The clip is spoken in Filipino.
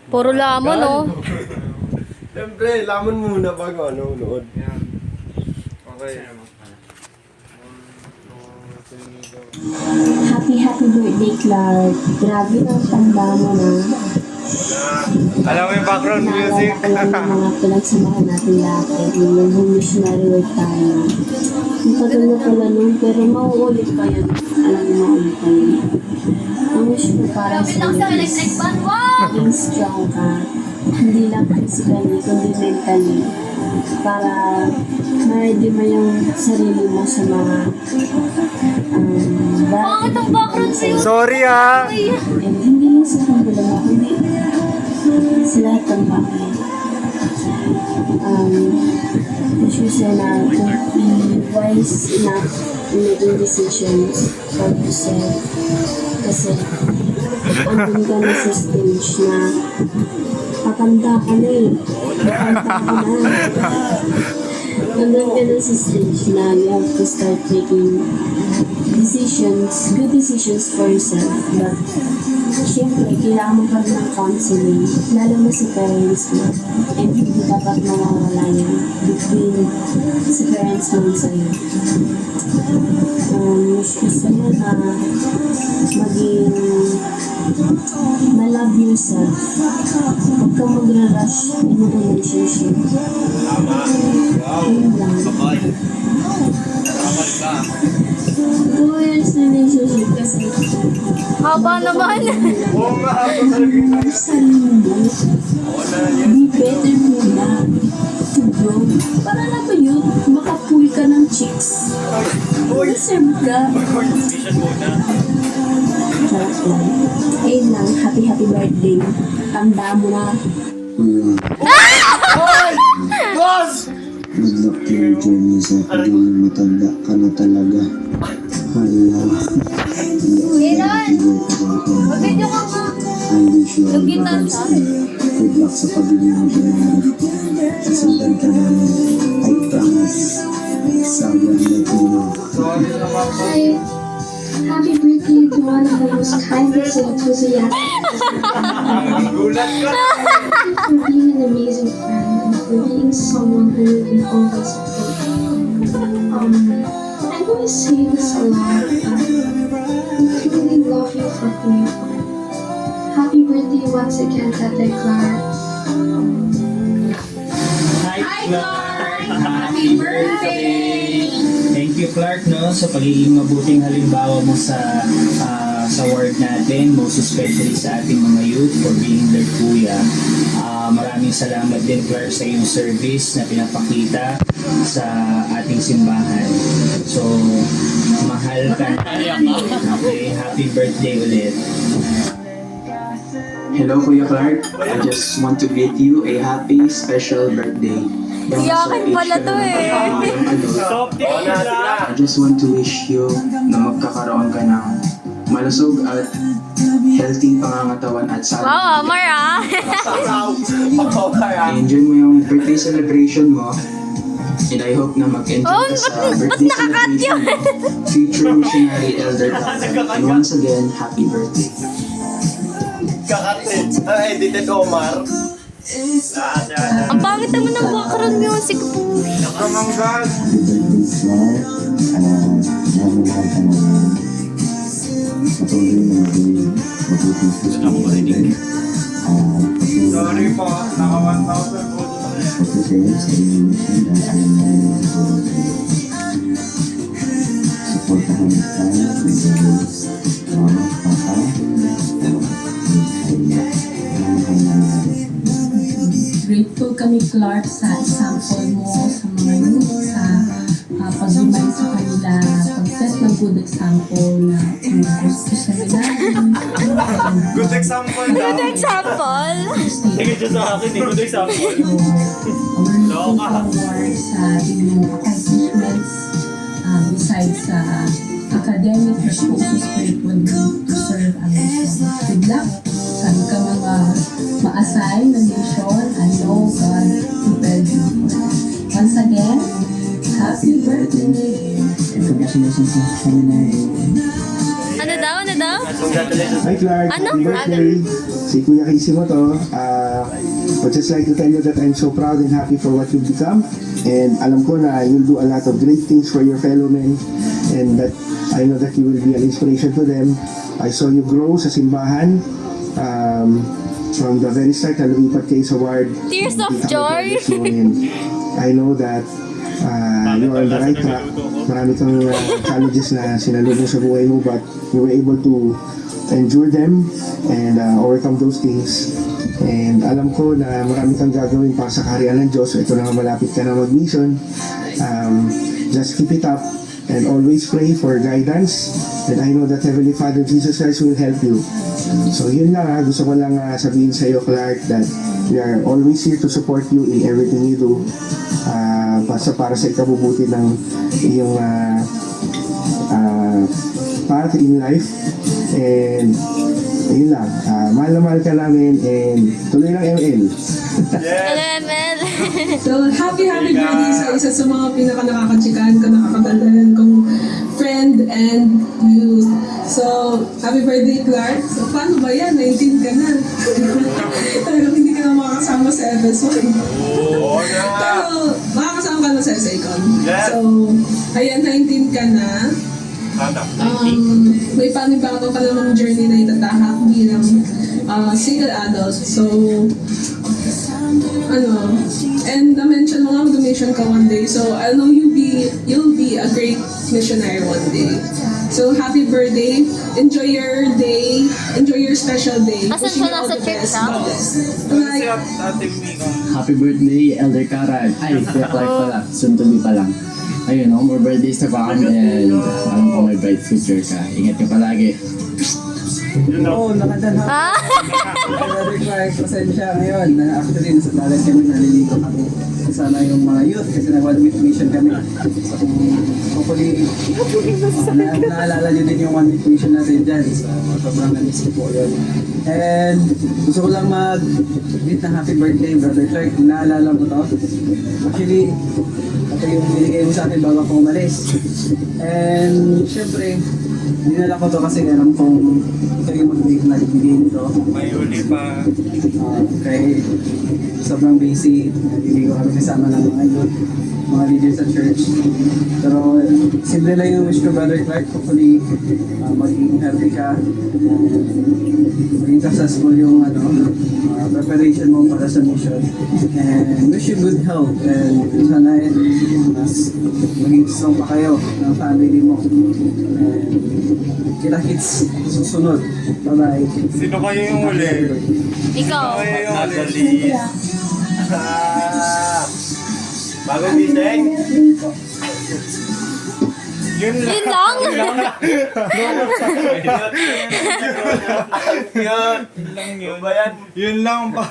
Puro lamon, oh. Siyempre, lamon muna bago nood. Yan. Okay. Happy birthday, Clark. Grabe ang tanda mo na. Alam mo yung background music? Naalala ko lang yung mga pinagsamahan natin dati. Yung missionary work tayo. Ang tagal na pala nun, pero mauulit pa yun. Alam mo, mauulit pa yun. Ang wish ko para sa maging strong ka. Hindi lang physically, kundi mentally. Para ma-ready mo yung sarili mo sa mga Bakit ang background sa'yo? Sorry ah! and hindi lang sa kanila mo, kundi sa lahat ng bagay. Wish ko sana to be wise enough in making decisions for yourself. Kasi andun ka na sa stage na patanda ka na eh. Patanda ka na. Andun ka na sa stage na you have to start making decisions, good decisions for yourself. But, syempre, kailangan mo pa rin ng counseling, lalo na sa parents mo. And hindi dapat mawawala yan between sa parents mo sa'yo. Wish ko sa'yo na maging ma-love yourself. Huwag kang magra-rush in a relationship. Yun lang. 2 years relationship kasi Haba naman. Oo nga, ako talaga. sarili mo. Be better muna to grow. Para na ba yun? Makapull ka ng chicks. Deserve ka. Charot lang. Ayun lang. Happy birthday. Tanda mo na. Boss! Good luck to your journey sa pagiging matanda ka na talaga. Hala. Mag-video ka nga. I wish you all the best. Good luck sa pagiging matanda. Sasundan ka namin. I promise. Sabi ang Latino. Sorry naman po. Hi. Happy birthday to one of the most kindest and enthusiastic Gulat ka. for being an amazing friend and for being someone who you can always support. I know I say this a lot, but I really love you for who you are. Happy birthday once again, Tate Clark. Hi, Clark! Happy birthday! Thank you, Clark, no, sa pagiging mabuting halimbawa mo sa ward natin, most especially sa ating mga youth for being their kuya. Maraming salamat din, Clark, sa iyong service na pinapakita sa ating simbahan. So, mahal ka namin. Okay, happy birthday ulit. Hello, Kuya Clark. I just want to greet you a happy, special birthday. Iyakin pala to eh. I just want to wish you na magkakaroon ka ng malusog at healthy pangangatawan at sana Wow, Amar ah. enjoy mo yung birthday celebration mo. And I hope na mag-enjoy Oh, ka sa ba't birthday nakakat celebration yun? mo. Future missionary elder Tata. And once again, happy birthday. Kakatin. Edited Omar. Ang pangit naman ng background music po. Kamanggal. Happy birthday, Clark. Mahal ka naman. Patuloy na maging mabuting Christian. Sorry po, naka 1,000 po. Pagkasaya sa inyong mission dahil alam na rin ang buhay sa iyo. Supportahan ka ng Diyos, Mama, Papa, Grateful kami, Clark, sa example mo sa mga youth, sa pag-remind sa kanila, pag-set ng good example na kung gusto sa nila. Good example daw. Good example. Tingin sa akin, good example. We're looking forward sa inyong accomplishments besides sa academic but also spiritually to serve ang mission. Good luck! Saan ka mga ma-assign na mission, I know God prepared you for that. Once again, happy birthday! Congratulations sa seminary. Ano daw? Hi Clark, Ano? happy birthday! Si Kuya Casey mo to. But just like to tell you that I'm so proud and happy for what you've become. And alam ko na you'll do a lot of great things for your fellow men. And that I know that you will be an inspiration to them. I saw you grow sa simbahan. From the very start na lumipat kayo sa ward. Tears of joy. I know that you are on the right track. Marami kang challenges na sinalubong sa buhay mo, but you were able to endure them and overcome those things. And alam ko na marami kang gagawin para sa kaharian ng Diyos. So ito na nga, malapit ka na mag-mission. Just keep it up and always pray for guidance. And I know that Heavenly Father Jesus Christ will help you. So yun lang ha, gusto ko lang sabihin sa iyo, Clark, that we are always here to support you in everything you do. Para sa ikabubuti ng iyong path in life. And yun lang, mahal na mahal ka namin and tuloy lang ML. LML. So, happy birthday sa isa sa mga pinaka-nakakachikan ko, nakakatandalan kong friend and youth. So, happy birthday, Clark. So, paano ba yan? 19 ka na. Talagang hindi ka na makakasama sa episode. Oo na. Pero, makakasama ka na sa SACON. Yes. So, ayan, 19 ka na. May panibago ka namang journey na itatahak bilang single adult. So, and na-mention mo nga mag-mission ka one day. So, I know you'll be a great missionary one day. So, happy birthday. Enjoy your day. Enjoy your special day. Asan Wishing siya? you all Nasa the church best. na? God bless. Bye. Happy birthday, Elder Karan. Ay, Kuya Clark pala. Soon to be pa lang. Ayun, no, more birthdays to come and alam ko may bright future ka. Ingat ka palagi. Oo, nakadala. Brother Clark, pasensya ngayon. Actually, nasa talent kami, naliligo kami. Kasama yung mga youth kasi nag-one week mission kami. So, hopefully, naalala nyo din yung one week mission natin dyan. So, sobrang nanis ko po yun. And gusto ko lang mag-greet ng happy birthday, Brother Clark. Naalala mo to? Actually, ito yung binigay mo sa akin bago ako umalis. And syempre, dinala ko to kasi alam kong ito yung nagbigay nito. May uli pa. Kaya sobrang busy, nabibigay ko kami kasama ng mga youth, mga leaders sa church. Pero simple lang yung wish ko, Brother Clark. Hopefully, maging healthy ka. Maging successful yung preparation mo para sa mission. And wish you good health. And sana maging strong pa kayo ng family mo. And kita-kits susunod. Bye-bye. Sino kayo yung uli? Ikaw. Kayo yung uli. Bagong gising? Yun lang. Yun lang? Yun lang yun. Yun lang ba?